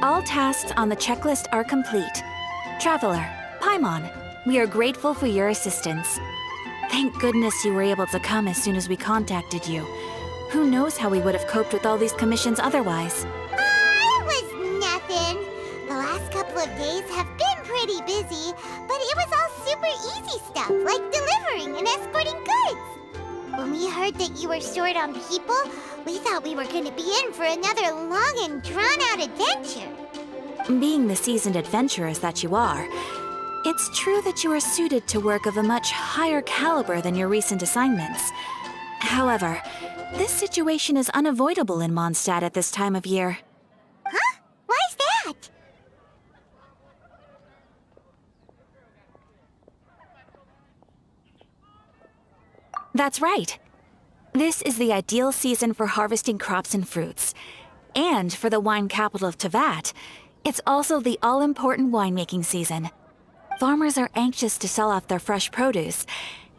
All tasks on the checklist are complete. Traveler, Paimon, we are grateful for your assistance. Thank goodness you were able to come as soon as we contacted you. Who knows how we would have coped with all these commissions otherwise? It was nothing. The last couple of days have been pretty busy, but it was all super easy stuff, like delivering and escorting goods. When we heard that you were short on people, we thought we were going to be in for another long and drawn-out adventure. Being the seasoned adventurers that you are, it's true that you are suited to work of a much higher caliber than your recent assignments. However, this situation is unavoidable in Mondstadt at this time of year. Huh? Why's that? That's right. This is the ideal season for harvesting crops and fruits. And for the wine capital of Teyvat, it's also the all-important winemaking season. Farmers are anxious to sell off their fresh produce,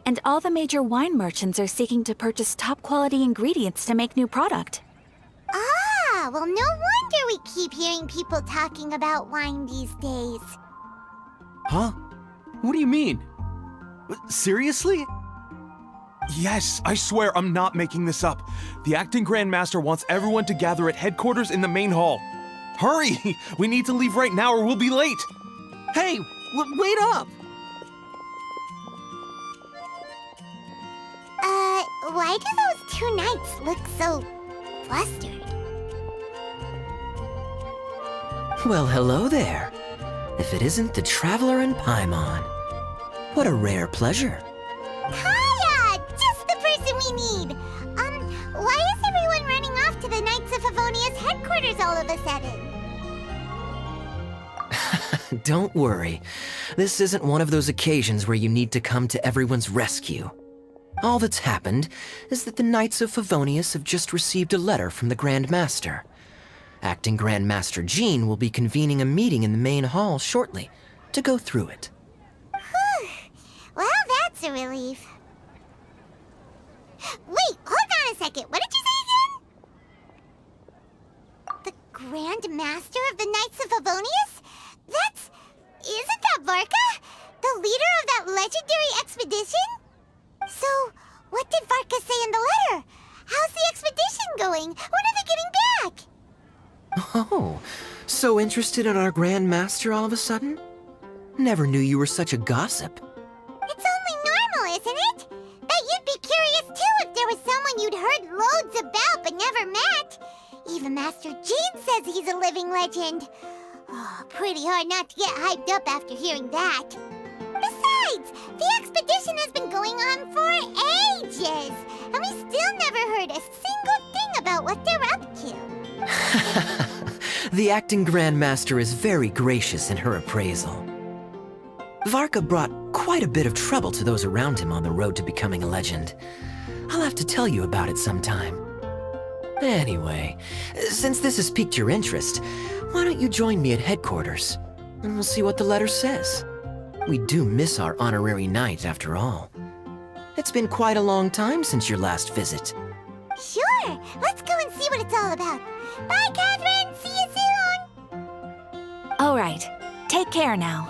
and all the major wine merchants are seeking to purchase top-quality ingredients to make new product. Ah, well, no wonder we keep hearing people talking about wine these days. Huh? What do you mean? Seriously? Yes, I swear I'm not making this up. The acting Grandmaster wants everyone to gather at headquarters in the main hall. Hurry! We need to leave right now or we'll be late! Hey, wait up! Why do those two knights look so flustered? Well, hello there. If it isn't the Traveler and Paimon. What a rare pleasure. Hiya! Just the person we need! Why is everyone running off to the Knights of Favonia's headquarters all of a sudden? Don't worry. This isn't one of those occasions where you need to come to everyone's rescue. All that's happened is that the Knights of Favonius have just received a letter from the Grand Master. Acting Grand Master Jean will be convening a meeting in the main hall shortly to go through it. Whew. Well, that's a relief. Wait, hold on a second. What did you say again? The Grand Master of the Knights of Favonius? Isn't that Varka? The leader of that legendary expedition? So, what did Varka say in the letter? How's the expedition going? When are they getting back? Oh, so interested in our Grand Master all of a sudden? Never knew you were such a gossip. It's only normal, isn't it? That you'd be curious too if there was someone you'd heard loads about but never met. Even Master Jean says he's a living legend. Oh, pretty hard not to get hyped up after hearing that. Besides, the expedition has been going on for ages, and we still never heard a single thing about what they're up to. The acting Grand Master is very gracious in her appraisal. Varka brought quite a bit of trouble to those around him on the road to becoming a legend. I'll have to tell you about it sometime. Anyway, since this has piqued your interest, why don't you join me at headquarters, and we'll see what the letter says. We do miss our honorary knight, after all. It's been quite a long time since your last visit. Sure, let's go and see what it's all about. Bye, Catherine! See you soon! All right, take care now.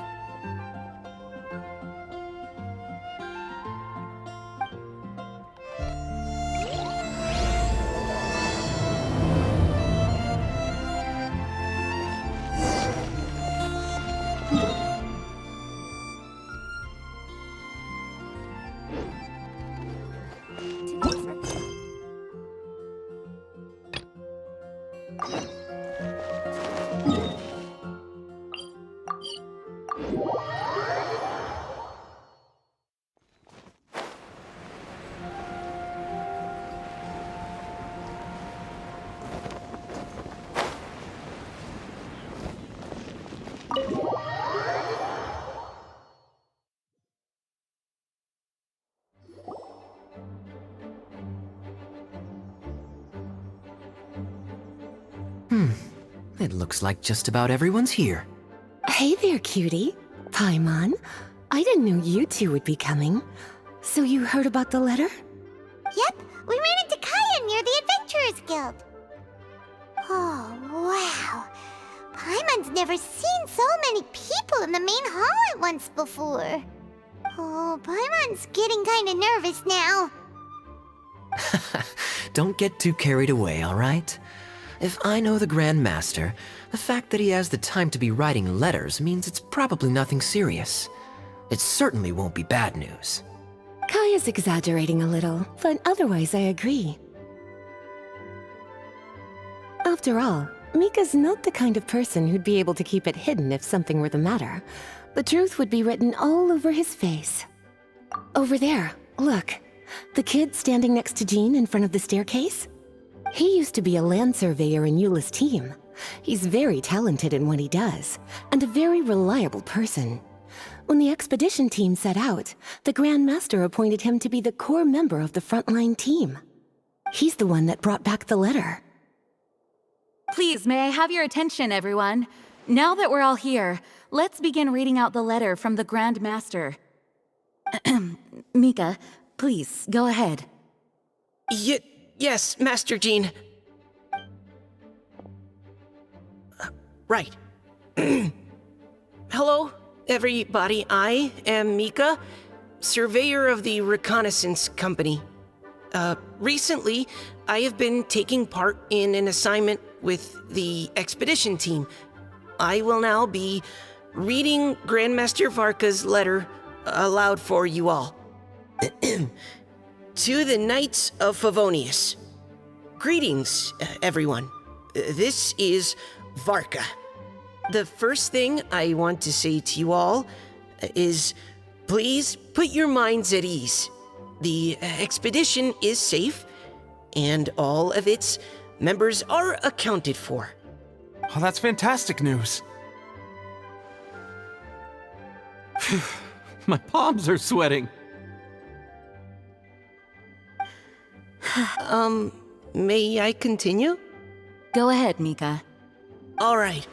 It looks like just about everyone's here. Hey there, cutie. Paimon. I didn't know you two would be coming. So you heard about the letter? Yep, we ran into Kaya near the Adventurers Guild. Oh, wow. Paimon Paimon's never seen so many people in the main hall at once before. Oh, Paimon's getting kinda nervous now. Don't get too carried away, all right? If I know the Grand Master, the fact that he has the time to be writing letters means it's probably nothing serious. It certainly won't be bad news. Kaya's exaggerating a little, but otherwise I agree. After all, Mika's not the kind of person who'd be able to keep it hidden if something were the matter. The truth would be written all over his face. Over there, look. The kid standing next to Jean in front of the staircase? He used to be a land surveyor in Eula's team. He's very talented in what he does, and a very reliable person. When the expedition team set out, the Grand Master appointed him to be the core member of the frontline team. He's the one that brought back the letter. Please, may I have your attention, everyone? Now that we're all here, let's begin reading out the letter from the Grand Master. Mika, please, go ahead. Yes, Master Jean. Right. Hello, everybody. I am Mika, surveyor of the Reconnaissance Company. Recently, I have been taking part in an assignment with the expedition team. I will now be reading Grandmaster Varka's letter aloud for you all. To the Knights of Favonius. Greetings, everyone. This is Varka. The first thing I want to say to you all is please put your minds at ease. The expedition is safe, and all of its members are accounted for. Oh, that's fantastic news. My palms are sweating. May I continue? Go ahead, Mika. All right.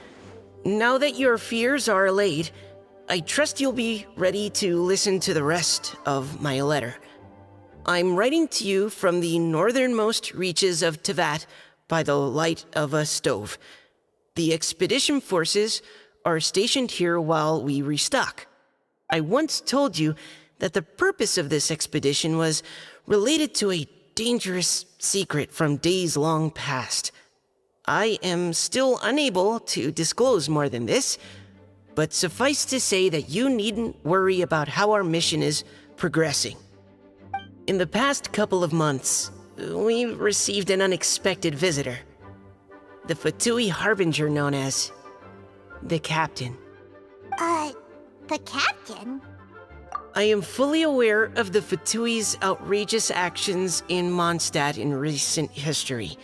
Now that your fears are allayed, I trust you'll be ready to listen to the rest of my letter. I'm writing to you from the northernmost reaches of Tevat by the light of a stove. The expedition forces are stationed here while we restock. I once told you that the purpose of this expedition was related to a dangerous secret from days long past. I am still unable to disclose more than this, but suffice to say that you needn't worry about how our mission is progressing. In the past couple of months, we received an unexpected visitor. The fatui harbinger known as the Captain. The Captain? I am fully aware of the Fatui's outrageous actions in Mondstadt in recent history.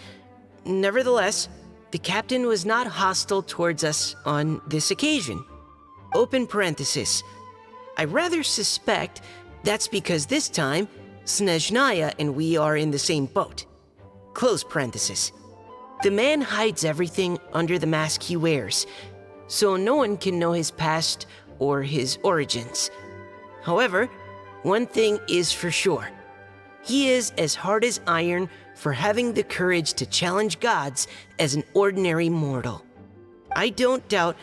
Nevertheless, the Captain was not hostile towards us on this occasion. Open parenthesis. I rather suspect that's because this time, Snezhnaya and we are in the same boat. Close parenthesis. The man hides everything under the mask he wears, so no one can know his past or his origins. However, one thing is for sure. He is as hard as iron for having the courage to challenge gods as an ordinary mortal. I don't doubt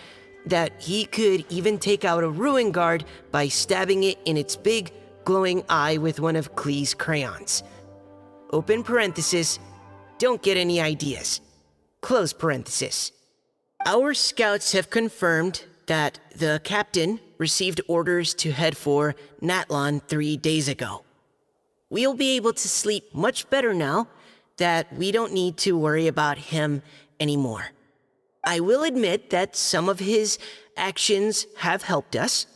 that he could even take out a ruin guard by stabbing it in its big, glowing eye with one of Klee's crayons. Open parenthesis, don't get any ideas. Close parenthesis. Our scouts have confirmed that the Captain received orders to head for Natlon 3 days ago. We'll be able to sleep much better now that we don't need to worry about him anymore. I will admit that some of his actions have helped us,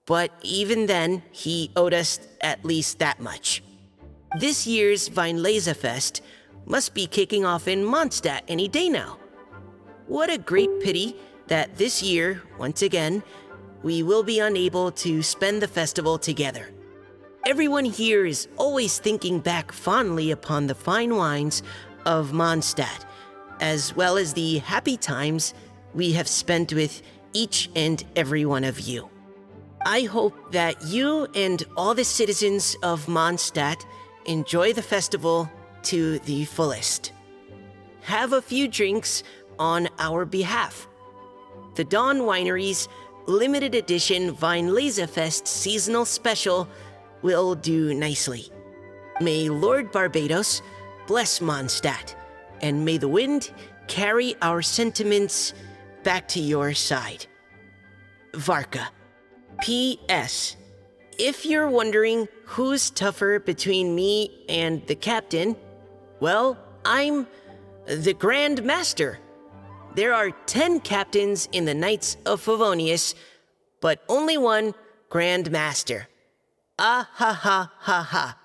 but even then, he owed us at least that much. This year's Weinlese Fest must be kicking off in Mondstadt any day now. What a great pity that this year, once again, we will be unable to spend the festival together. Everyone here is always thinking back fondly upon the fine wines of Mondstadt, as well as the happy times we have spent with each and every one of you. I hope that you and all the citizens of Mondstadt enjoy the festival to the fullest. Have a few drinks on our behalf. the Dawn Winery's limited edition Weinlesefest seasonal special will do nicely. May Lord Barbados bless Mondstadt, and may the wind carry our sentiments back to your side. Varka. P.S. If you're wondering who's tougher between me and the captain, well, I'm the Grand Master. There are 10 captains in the Knights of Favonius, but only one Grand Master. Ah ha ha ha ha.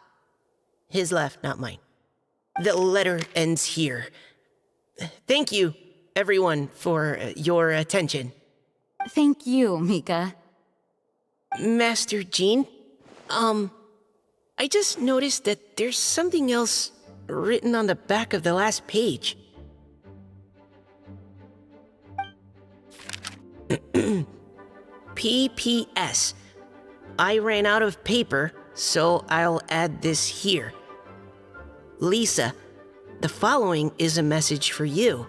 His laugh, not mine. The letter ends here. Thank you, everyone, for your attention. Thank you, Mika. Master Jean, I just noticed that there's something else written on the back of the last page. P.P.S. I ran out of paper, so I'll add this here. Lisa, the following is a message for you.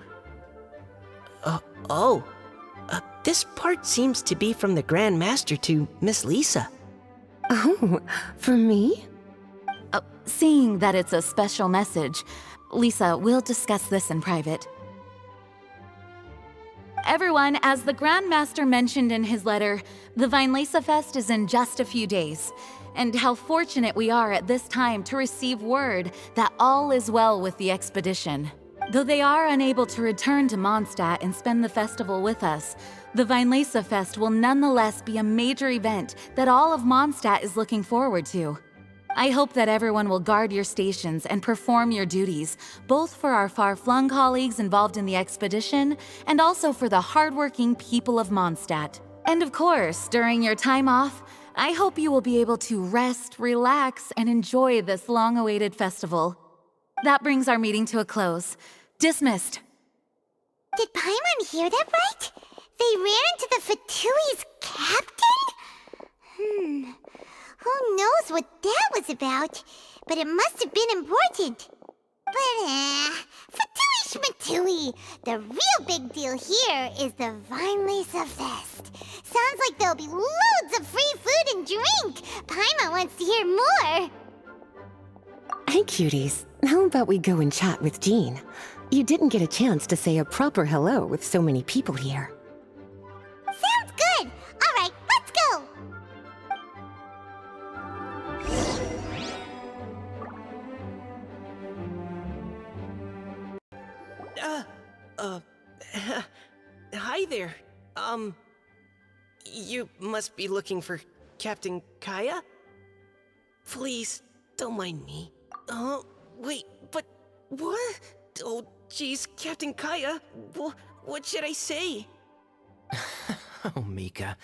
This part seems to be from the Grand Master to Miss Lisa. Oh, for me? Seeing that it's a special message, Lisa, we'll discuss this in private. Everyone, as the Grand Master mentioned in his letter, the Weinlesefest is in just a few days. And how fortunate we are at this time to receive word that all is well with the expedition. Though they are unable to return to Mondstadt and spend the festival with us, the Weinlesefest will nonetheless be a major event that all of Mondstadt is looking forward to. I hope that everyone will guard your stations and perform your duties, both for our far-flung colleagues involved in the expedition and also for the hardworking people of Mondstadt. And of course, during your time off, I hope you will be able to rest, relax, and enjoy this long-awaited festival. That brings our meeting to a close. Dismissed. Did Paimon hear that right? They ran into the Fatui's captain? Who knows what that was about? But it must have been important. But, Fatui Schmatui! The real big deal here is the Weinlesefest. Sounds like there'll be loads of free food and drink. Paimon wants to hear more. Hey, cuties. How about we go and chat with Jean? You didn't get a chance to say a proper hello with so many people here. Sounds good. All right, let's go. Hi there. You must be looking for Captain Kaya? Please, don't mind me. Wait, but what? Oh, geez, Captain Kaya, what should I say? Oh, Mika.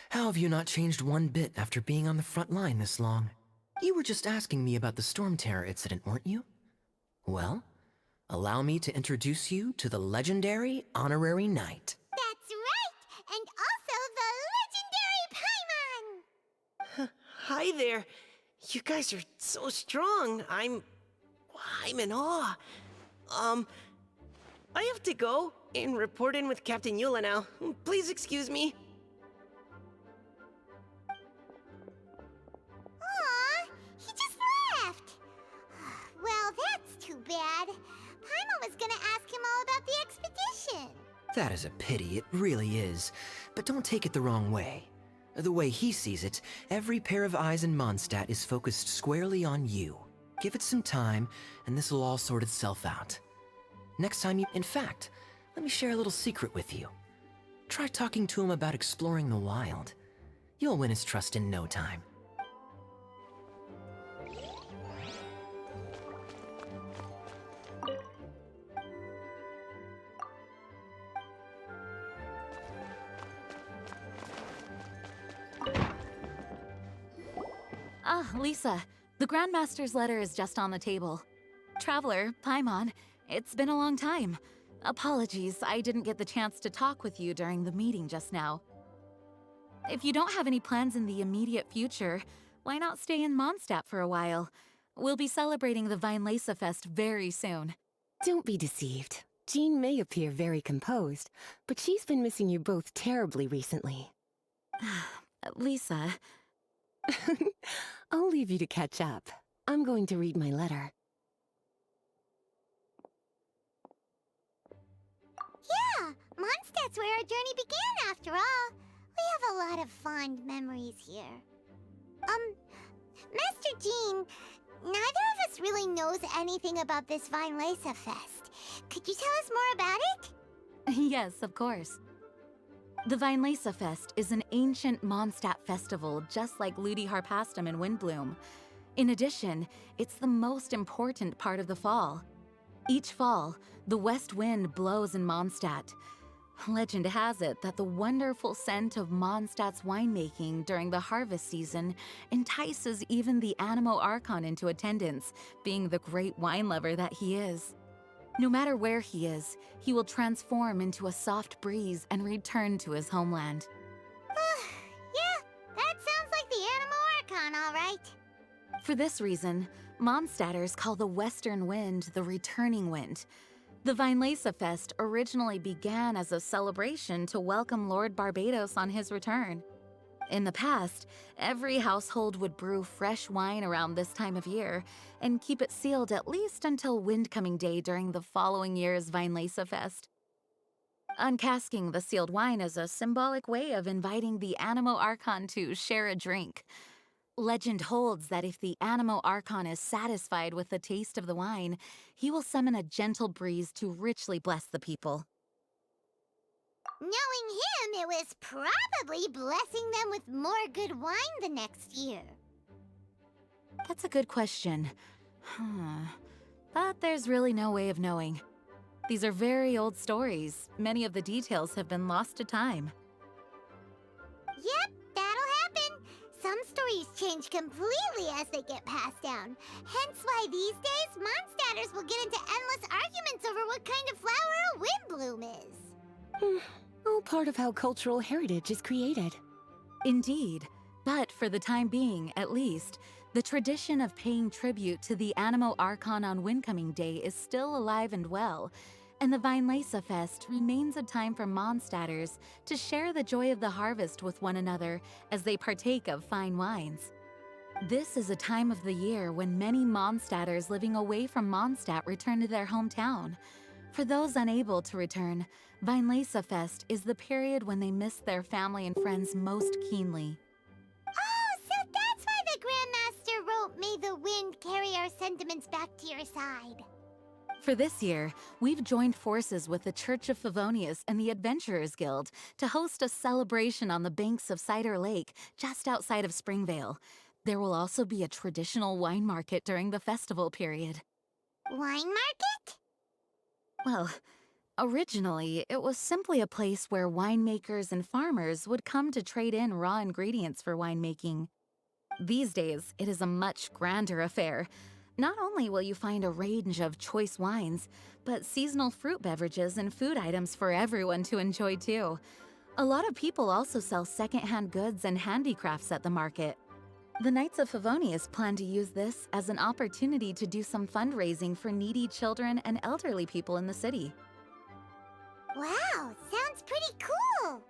How have you not changed one bit after being on the front line this long? You were just asking me about the Storm Terror incident, weren't you? Well, allow me to introduce you to the legendary Honorary Knight. That's right, and also the legendary Paimon. Hi there. You guys are so strong. I'm in awe. I have to go and report in with Captain Eula now. Please excuse me. Aw, he just left. Well, that's too bad. Paimon was gonna ask him all about the expedition. That is a pity, it really is. But don't take it the wrong way. The way he sees it, every pair of eyes in Mondstadt is focused squarely on you. Give it some time, and this will all sort itself out. Next time in fact, let me share a little secret with you. Try talking to him about exploring the wild. You'll win his trust in no time. Lisa, the Grandmaster's letter is just on the table. Traveler, Paimon, it's been a long time. Apologies, I didn't get the chance to talk with you during the meeting just now. If you don't have any plans in the immediate future, why not stay in Mondstadt for a while? We'll be celebrating the Weinlesefest very soon. Don't be deceived. Jean may appear very composed, but she's been missing you both terribly recently. Lisa, I'll leave you to catch up. I'm going to read my letter. Yeah, Mondstadt's where our journey began after all. We have a lot of fond memories here. Master Jean, neither of us really knows anything about this Vinelesa Fest. Could you tell us more about it? yes, of course. The Vinelesa Fest is an ancient Mondstat festival just like Ludi Harpastum and Windbloom. In addition, it's the most important part of the fall. Each fall, the west wind blows in Mondstadt. Legend has it that the wonderful scent of Mondstadt's winemaking during the harvest season entices even the Animo Archon into attendance, being the great wine lover that he is. No matter where he is, he will transform into a soft breeze and return to his homeland. Yeah, that sounds like the Animo Archon, all right. For this reason, Mondstadters call the western wind the returning wind. The Vinelesa Fest originally began as a celebration to welcome Lord Barbados on his return. In the past, every household would brew fresh wine around this time of year and keep it sealed at least until Windcoming Day during the following year's Vinelesa Fest. Uncasking the sealed wine is a symbolic way of inviting the Animo Archon to share a drink. Legend holds that if the Animo Archon is satisfied with the taste of the wine, he will summon a gentle breeze to richly bless the people. Knowing him, it was probably blessing them with more good wine the next year. That's a good question. But there's really no way of knowing. These are very old stories. Many of the details have been lost to time. Yep, that'll happen. Some stories change completely as they get passed down. Hence why these days, Mondstadters will get into endless arguments over what kind of flower a windbloom is. All part of how cultural heritage is created. Indeed. But for the time being, at least, the tradition of paying tribute to the Animo Archon on Windcoming Day is still alive and well, and the Vinelesa Fest remains a time for Mondstadters to share the joy of the harvest with one another as they partake of fine wines. This is a time of the year when many Mondstadters living away from Mondstadt return to their hometown. For those unable to return, Vinelesa Fest is the period when they miss their family and friends most keenly. Oh, so that's why the Grandmaster wrote, "May the wind carry our sentiments back to your side." For this year, we've joined forces with the Church of Favonius and the Adventurers Guild to host a celebration on the banks of Cider Lake, just outside of Springvale. There will also be a traditional wine market during the festival period. Wine market? Well, originally, it was simply a place where winemakers and farmers would come to trade in raw ingredients for winemaking. These days, it is a much grander affair. Not only will you find a range of choice wines, but seasonal fruit beverages and food items for everyone to enjoy too. A lot of people also sell secondhand goods and handicrafts at the market. The Knights of Favonius plan to use this as an opportunity to do some fundraising for needy children and elderly people in the city. Wow, sounds pretty cool.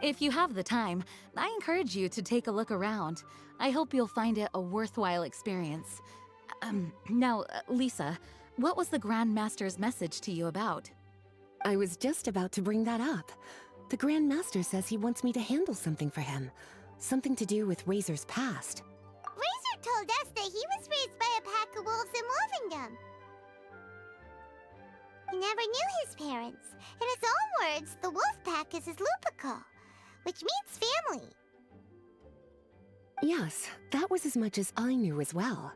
If you have the time, I encourage you to take a look around. I hope you'll find it a worthwhile experience. Now, Lisa, what was the Grand Master's message to you about? I was just about to bring that up. The Grand Master says he wants me to handle something for him. Something to do with Razor's past. Razor told us that he was raised by a pack of wolves in Wolvendom. He never knew his parents. In his own words, the wolf pack is his lupical, which means family. Yes, that was as much as I knew as well.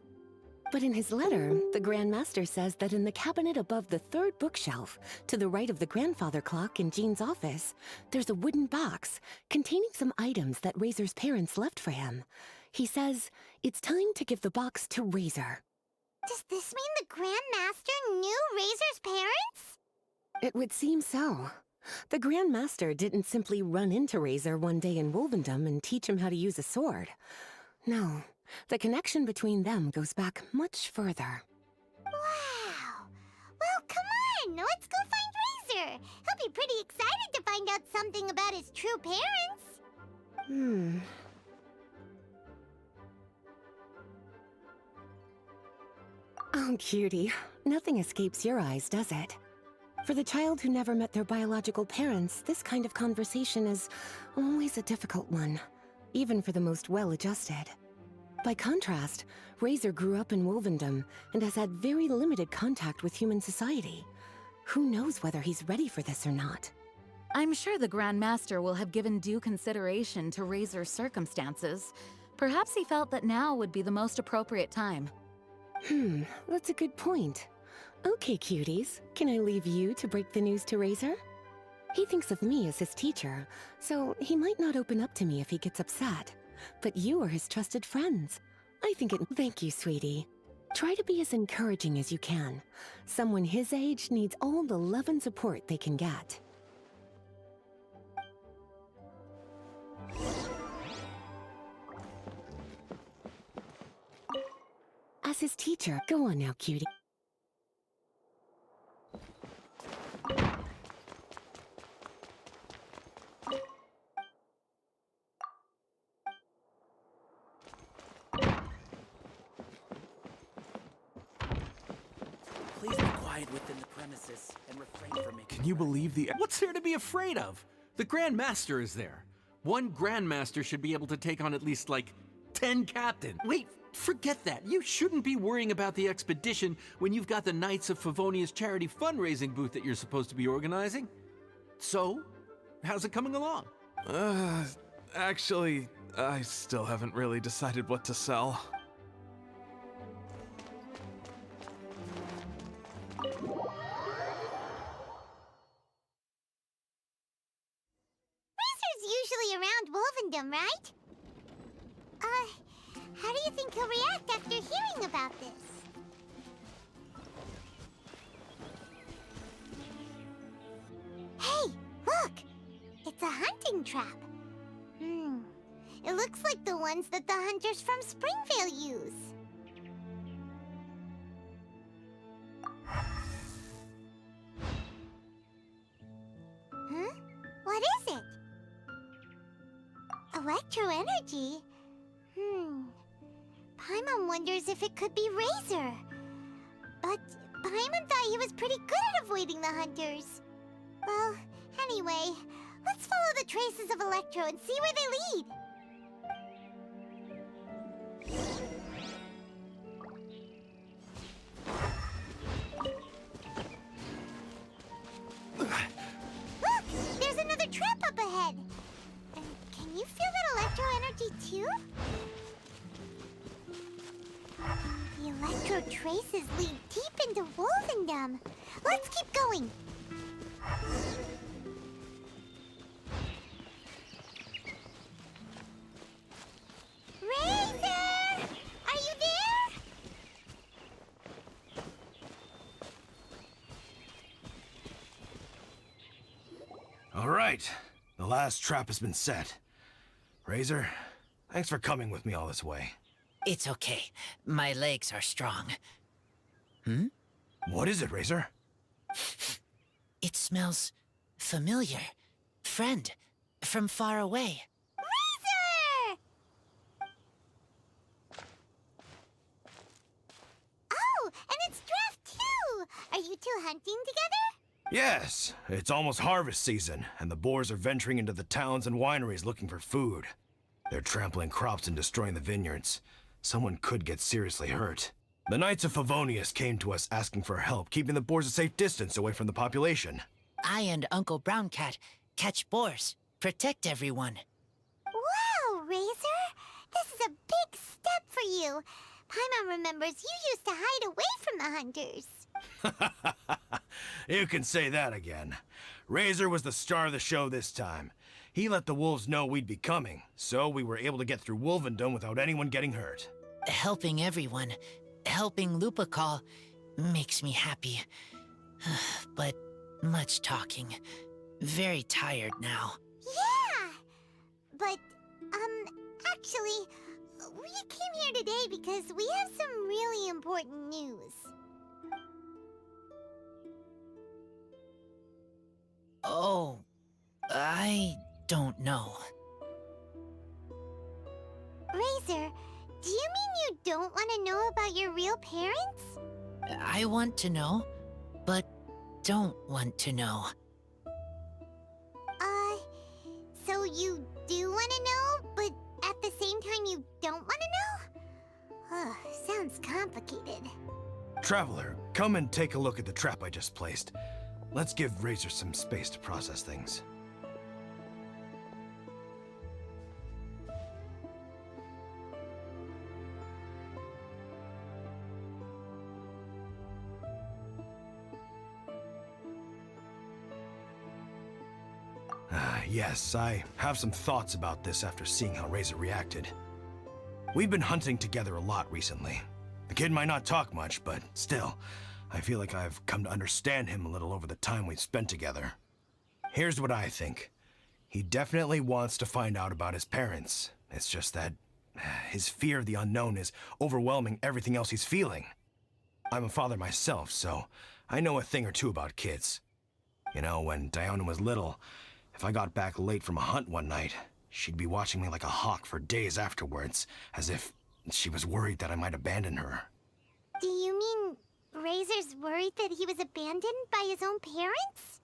But in his letter, the Grand Master says that in the cabinet above the third bookshelf, to the right of the grandfather clock in Jean's office, there's a wooden box containing some items that Razor's parents left for him. He says it's time to give the box to Razor. Does this mean the Grand Master knew Razor's parents? It would seem so. The Grand Master didn't simply run into Razor one day in Wolvendom and teach him how to use a sword. No, the connection between them goes back much further. Wow. Well, on, let's go find Razor. He'll be pretty excited to find out something about his true parents. Oh, cutie. Nothing escapes your eyes, does it? For the child who never met their biological parents, this kind of conversation is always a difficult one, even for the most well-adjusted. By contrast, Razor grew up in Wolvendom and has had very limited contact with human society. Who knows whether he's ready for this or not? I'm sure the Grand Master will have given due consideration to Razor's circumstances. Perhaps he felt that now would be the most appropriate time. That's a good point. Okay, cuties, can I leave you to break the news to Razor? He thinks of me as his teacher, so he might not open up to me if he gets upset. But you are his trusted friends. Thank you, sweetie. Try to be as encouraging as you can. Someone his age needs all the love and support they can get. As his teacher, go on now, cutie. Please be quiet within the premises and refrain from making. Can you believe the... What's there to be afraid of? The Grand Master is there. One Grand Master should be able to take on at least, like, 10 captains. Wait, forget that. You shouldn't be worrying about the expedition when you've got the Knights of Favonia's charity fundraising booth that you're supposed to be organizing. So, how's it coming along? Actually, I still haven't really decided what to sell. Razor's usually around Wolvendom, right? How do you think he'll react after hearing about this? Hey, look! It's a hunting trap. It looks like the ones that the hunters from Springvale use. Huh? What is it? Electro energy? Paimon wonders if it could be Razor. But Paimon thought he was pretty good at avoiding the hunters. Well, anyway, let's follow the traces of Electro and see where they lead. Look! There's another trap up ahead! And can you feel that electro energy too? The electro traces lead deep into Wolvendom. Let's keep going! Razor! Are you there? All right, the last trap has been set. Razor, thanks for coming with me all this way. It's okay. My legs are strong. What is it, Razor? It smells familiar. Friend, from far away. Razor! Oh, and it's Draft too! Are you two hunting together? Yes, it's almost harvest season, and the boars are venturing into the towns and wineries looking for food. They're trampling crops and destroying the vineyards. Someone could get seriously hurt. The Knights of Favonius came to us asking for help, keeping the boars a safe distance away from the population. I and Uncle Brown Cat catch boars, protect everyone. Wow, Razor! This is a big step for you. Paimon remembers you used to hide away from the hunters. You can say that again. Razor was the star of the show this time. He let the wolves know we'd be coming, so we were able to get through Wolvendom without anyone getting hurt. Helping everyone, helping Lupical, makes me happy. But much talking. Very tired now. Yeah! But, actually, we came here today because we have some really important news. Oh, I don't know. Razor, do you mean you don't want to know about your real parents? I want to know, but don't want to know. So you do want to know, but at the same time you don't want to know? Sounds complicated. Traveler, come and take a look at the trap I just placed. Let's give Razor some space to process things. Yes, I have some thoughts about this after seeing how Razor reacted. We've been hunting together a lot recently. The kid might not talk much, but still, I feel like I've come to understand him a little over the time we've spent together. Here's what I think. He definitely wants to find out about his parents. It's just that his fear of the unknown is overwhelming everything else he's feeling. I'm a father myself, so I know a thing or two about kids. You know, when Diona was little, if I got back late from a hunt one night, she'd be watching me like a hawk for days afterwards, as if she was worried that I might abandon her. Do you mean Razor's worried that he was abandoned by his own parents?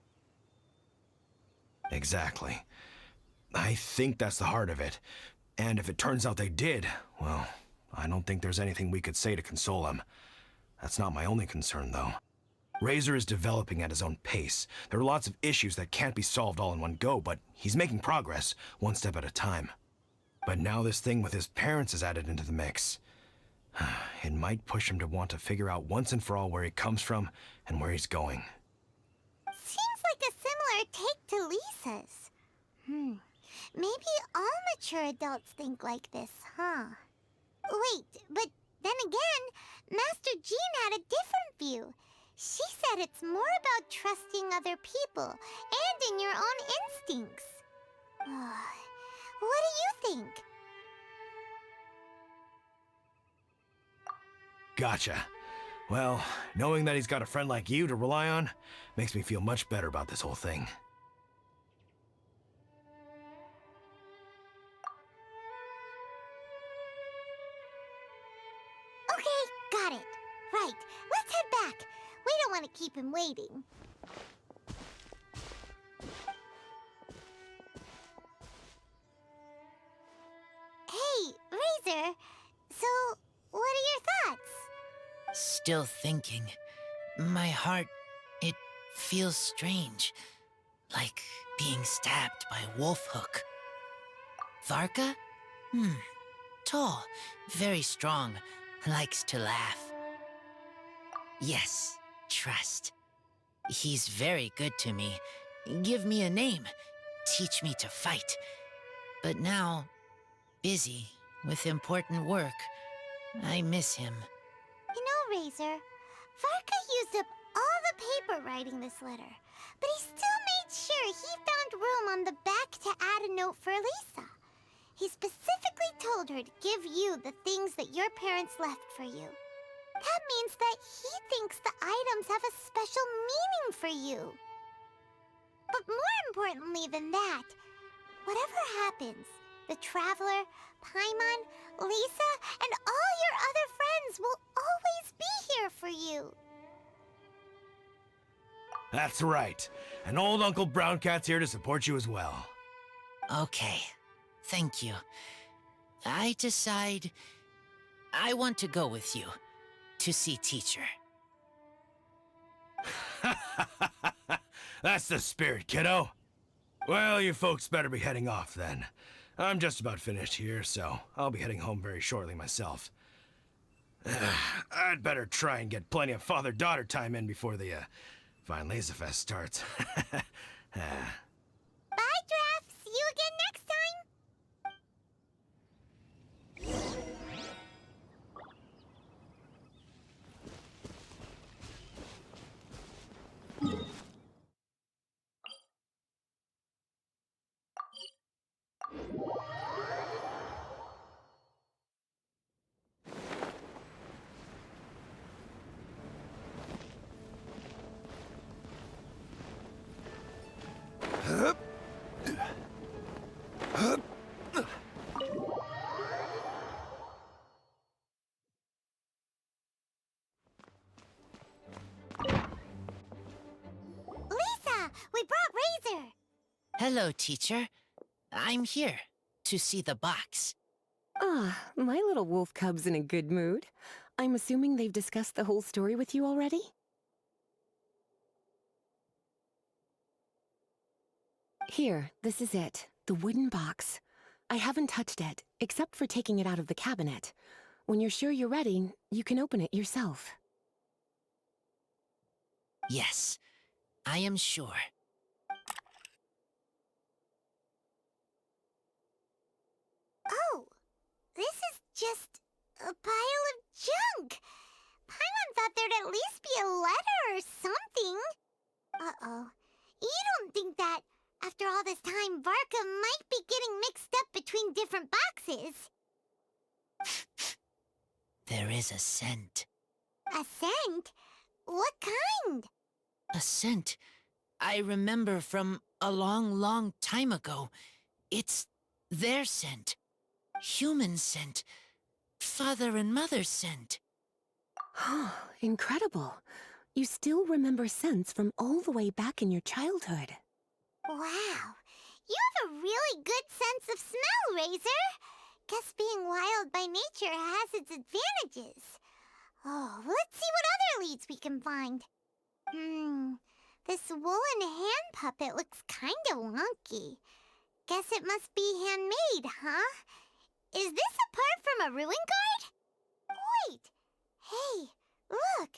Exactly. I think that's the heart of it. And if it turns out they did, well, I don't think there's anything we could say to console him. That's not my only concern, though. Razor is developing at his own pace. There are lots of issues that can't be solved all in one go, but he's making progress, one step at a time. But now this thing with his parents is added into the mix. It might push him to want to figure out once and for all where he comes from and where he's going. Seems like a similar take to Lisa's. Maybe all mature adults think like this, huh? Wait, but then again, Master Jean had a different view. She said it's more about trusting other people and in your own instincts. What do you think? Gotcha. Well, knowing that he's got a friend like you to rely on makes me feel much better about this whole thing. Okay, got it. Right, let's head back. We don't want to keep him waiting. Hey, Razor. So, what are your thoughts? Still thinking. My heart, it feels strange. Like being stabbed by a wolf hook. Varka? Tall, very strong, likes to laugh. Yes, trust. He's very good to me. Give me a name. Teach me to fight. But now, busy with important work. I miss him. You know, Razor, Varka used up all the paper writing this letter, but he still made sure he found room on the back to add a note for Lisa. He specifically told her to give you the things that your parents left for you. That means that he thinks the items have a special meaning for you. But more importantly than that, whatever happens, the Traveler, Paimon, Lisa, and all your other friends will always be here for you. That's right. And old Uncle Brown Cat's here to support you as well. Okay, thank you. I decide I want to go with you to see teacher. That's the spirit, kiddo. Well, you folks better be heading off then. I'm just about finished here, so I'll be heading home very shortly myself. I'd better try and get plenty of father-daughter time in before the Vine Laser Fest starts. Bye, Draf. See you again next time. Hello, teacher. I'm here to see the box. Ah, my little wolf cub's in a good mood. I'm assuming they've discussed the whole story with you already? Here, this is it. The wooden box. I haven't touched it, except for taking it out of the cabinet. When you're sure you're ready, you can open it yourself. Yes, I am sure. Oh, this is just a pile of junk. Paimon thought there'd at least be a letter or something. Uh-oh. You don't think that, after all this time, Varka might be getting mixed up between different boxes? There is a scent. A scent? What kind? A scent I remember from a long, long time ago. It's their scent. Human scent. Father and mother scent. Incredible. You still remember scents from all the way back in your childhood. Wow. You have a really good sense of smell, Razor. Guess being wild by nature has its advantages. Oh, let's see what other leads we can find. This woolen hand puppet looks kinda wonky. Guess it must be handmade, huh? Is this a part from a ruin guard? Wait! Hey, look!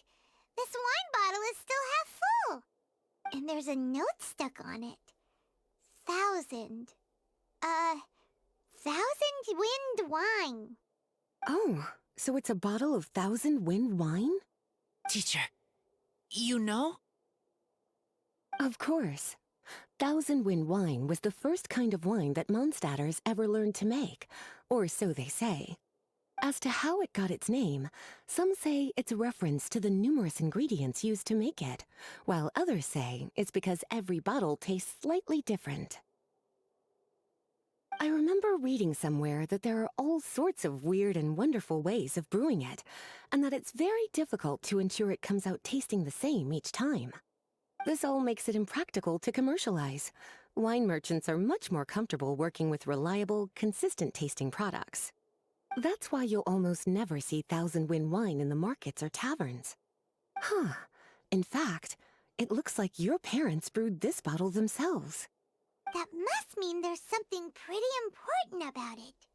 This wine bottle is still half full! And there's a note stuck on it. 1,000 wind wine. Oh, so it's a bottle of 1,000 wind wine? Teacher, you know? Of course. 1,000 wind wine was the first kind of wine that Mondstadters ever learned to make, or so they say. As to how it got its name, some say it's a reference to the numerous ingredients used to make it, while others say it's because every bottle tastes slightly different. I remember reading somewhere that there are all sorts of weird and wonderful ways of brewing it, and that it's very difficult to ensure it comes out tasting the same each time. This all makes it impractical to commercialize. Wine merchants are much more comfortable working with reliable, consistent-tasting products. That's why you'll almost never see 1,000 wind wine in the markets or taverns. Huh. In fact, it looks like your parents brewed this bottle themselves. That must mean there's something pretty important about it.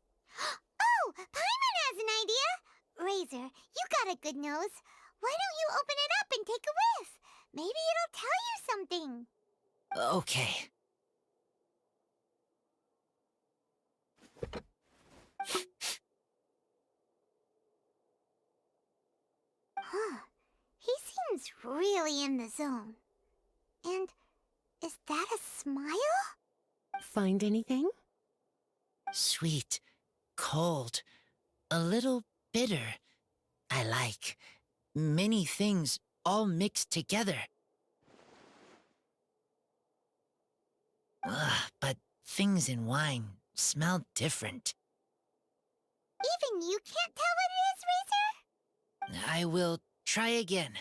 Oh, Paimon has an idea! Razor, you got a good nose. Why don't you open it up and take a whiff? Maybe it'll tell you something. Okay. Huh. He seems really in the zone. And is that a smile? Find anything? Sweet, cold, a little bitter. I like many things all mixed together. But things in wine smell different. Even you can't tell what it is, Razor? I will try again.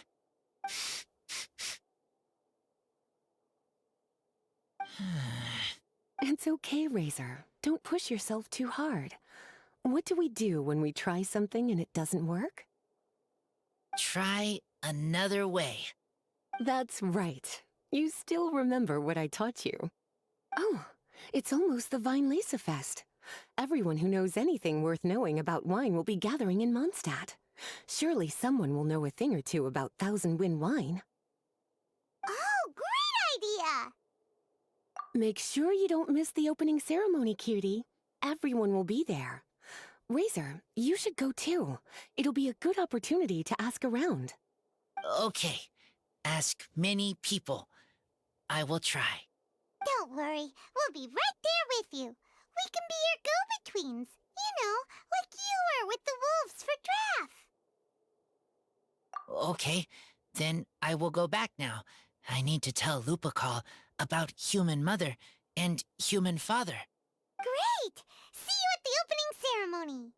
It's okay, Razor. Don't push yourself too hard. What do we do when we try something and it doesn't work? Try another way. That's right. You still remember what I taught you. Oh, it's almost the Vine Lisa Fest. Everyone who knows anything worth knowing about wine will be gathering in Mondstadt. Surely someone will know a thing or two about 1,000 wind wine. Oh, great idea! Make sure you don't miss the opening ceremony, cutie. Everyone will be there. Razor, you should go too. It'll be a good opportunity to ask around. Okay. Ask many people. I will try. Don't worry, we'll be right there with you. We can be your go-betweens. You know, like you were with the wolves for Draff. Okay, then I will go back now. I need to tell Lupacall about human mother and human father. Great! See you at the opening ceremony.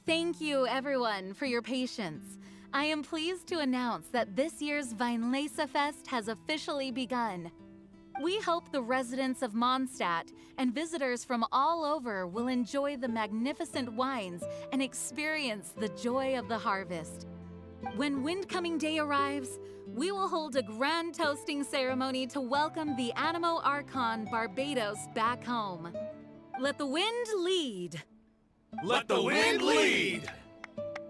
Thank you, everyone, for your patience. I am pleased to announce that this year's Weinlese Fest has officially begun. We hope the residents of Mondstat and visitors from all over will enjoy the magnificent wines and experience the joy of the harvest. When Windcoming Day arrives, we will hold a grand toasting ceremony to welcome the Animo Archon Barbados back home. Let the wind lead. Let the wind lead!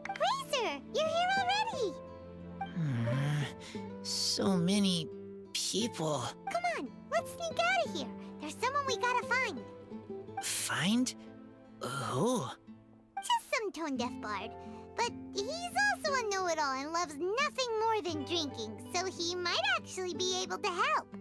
Razor, you're here already! So many people. Come on, let's sneak out of here. There's someone we gotta find. Find? Who? Just some tone-deaf bard. But he's also a know-it-all and loves nothing more than drinking, so he might actually be able to help.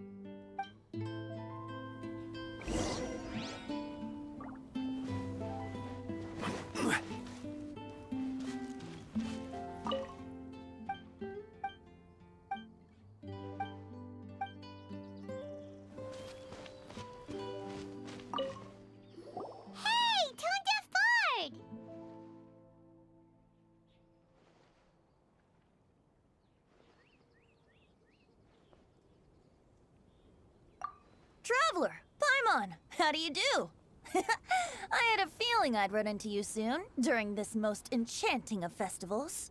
Traveler, Paimon, how do you do? I had a feeling I'd run into you soon, during this most enchanting of festivals.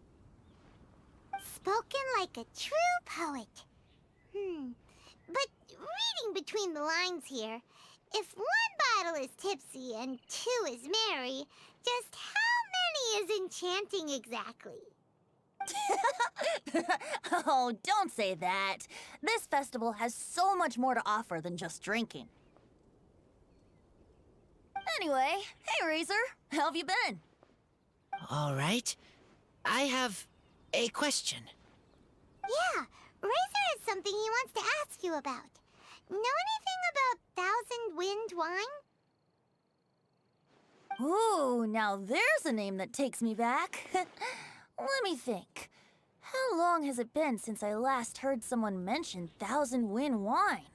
Spoken like a true poet. But reading between the lines here, if one bottle is tipsy and two is merry, just how many is enchanting exactly? Oh, don't say that. This festival has so much more to offer than just drinking. Anyway, hey Razor, how have you been? All right. I have a question. Yeah, Razor has something he wants to ask you about. Know anything about Thousand Wind wine? Ooh, now there's a name that takes me back. Let me think. How long has it been since I last heard someone mention Thousand Wind wine?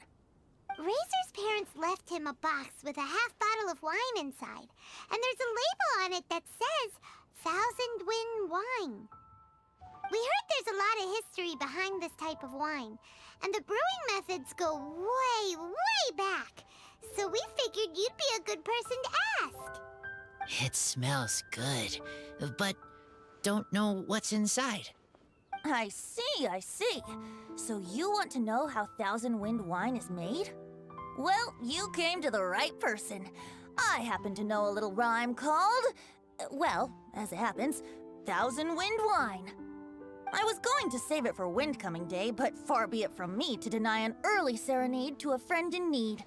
Razor's parents left him a box with a half bottle of wine inside, and there's a label on it that says Thousand Wind wine. We heard there's a lot of history behind this type of wine, and the brewing methods go way, way back, so we figured you'd be a good person to ask. It smells good, but don't know what's inside. I see. So you want to know how Thousand Wind wine is made? Well, you came to the right person. I happen to know a little rhyme called, well, as it happens, Thousand Wind wine. I was going to save it for Windcoming Day, but far be it from me to deny an early serenade to a friend in need.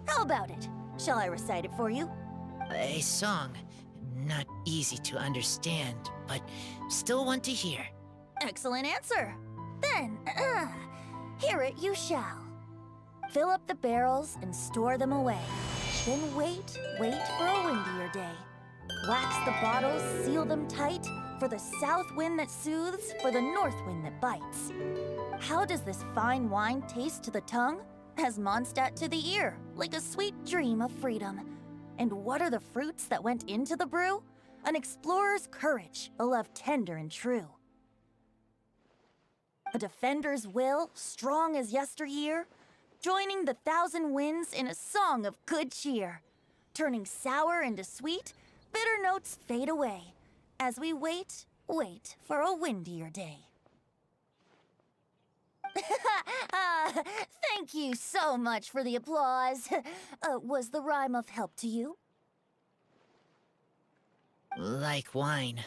How about it? Shall I recite it for you? A song. Not easy to understand, but still want to hear. Excellent answer. Then, hear it you shall. Fill up the barrels and store them away. Then wait for a windier day. Wax the bottles, seal them tight, for the south wind that soothes, for the north wind that bites. How does this fine wine taste to the tongue? As Mondstat to the ear, like a sweet dream of freedom. And what are the fruits that went into the brew? An explorer's courage, a love tender and true. A defender's will, strong as yesteryear, joining the thousand winds in a song of good cheer, turning sour into sweet, bitter notes fade away, as we wait for a windier day. Thank you so much for the applause. Was the rhyme of help to you? Like wine.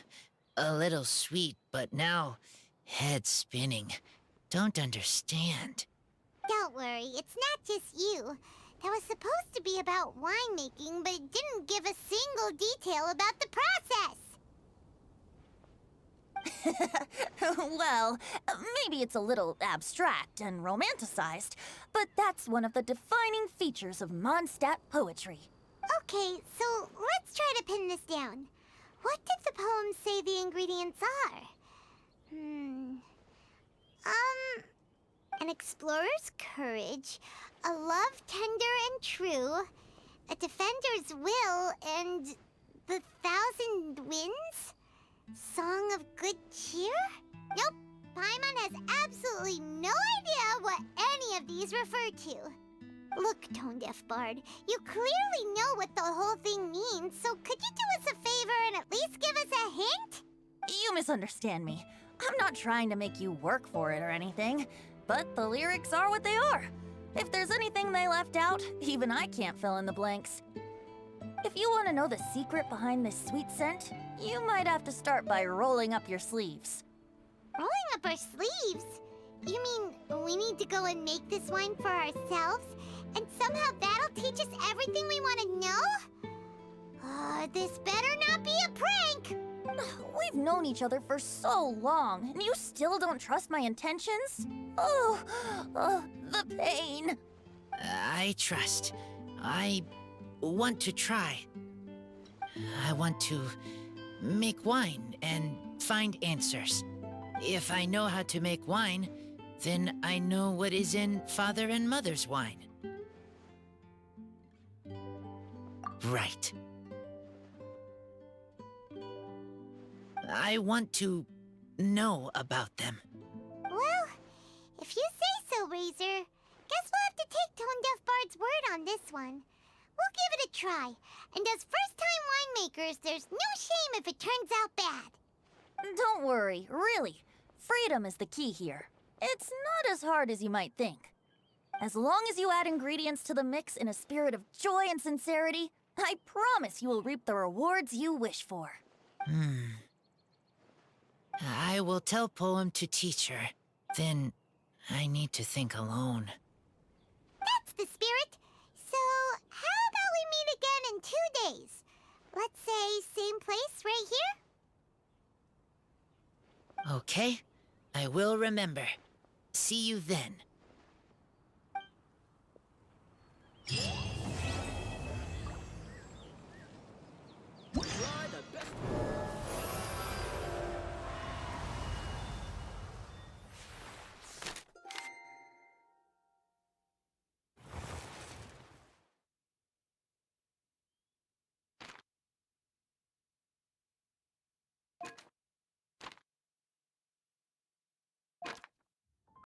A little sweet, but now head spinning. Don't understand. Don't worry, it's not just you. That was supposed to be about winemaking, but it didn't give a single detail about the process. Well, maybe it's a little abstract and romanticized, but that's one of the defining features of mondstat poetry. Okay, so let's try to pin this down. What did the poem say the ingredients are? An explorer's courage, a love tender and true, a defender's will, and the thousand winds? Song of good cheer? Nope, Paimon has absolutely no idea what any of these refer to. Look, Tone-Deaf Bard, you clearly know what the whole thing means, so could you do us a favor and at least give us a hint? You misunderstand me. I'm not trying to make you work for it or anything, but the lyrics are what they are. If there's anything they left out, even I can't fill in the blanks. If you want to know the secret behind this sweet scent, you might have to start by rolling up your sleeves. Rolling up our sleeves? You mean we need to go and make this wine for ourselves, and somehow that'll teach us everything we want to know? This better not be a prank! We've known each other for so long, and you still don't trust my intentions? Oh, the pain. I trust. I want to try. I want to make wine and find answers. If I know how to make wine, then I know what is in Father and Mother's wine. Right. I want to know about them. Well, if you say so, Razor, guess we'll have to take Tone-Deaf Bard's word on this one. We'll give it a try, and as first-time winemakers, there's no shame if it turns out bad. Don't worry, really. Freedom is the key here. It's not as hard as you might think. As long as you add ingredients to the mix in a spirit of joy and sincerity, I promise you will reap the rewards you wish for. I will tell Poem to teacher. Then I need to think alone. That's the spirit. So, how about we meet again in 2 days? Let's say same place right here? Okay, I will remember. See you then.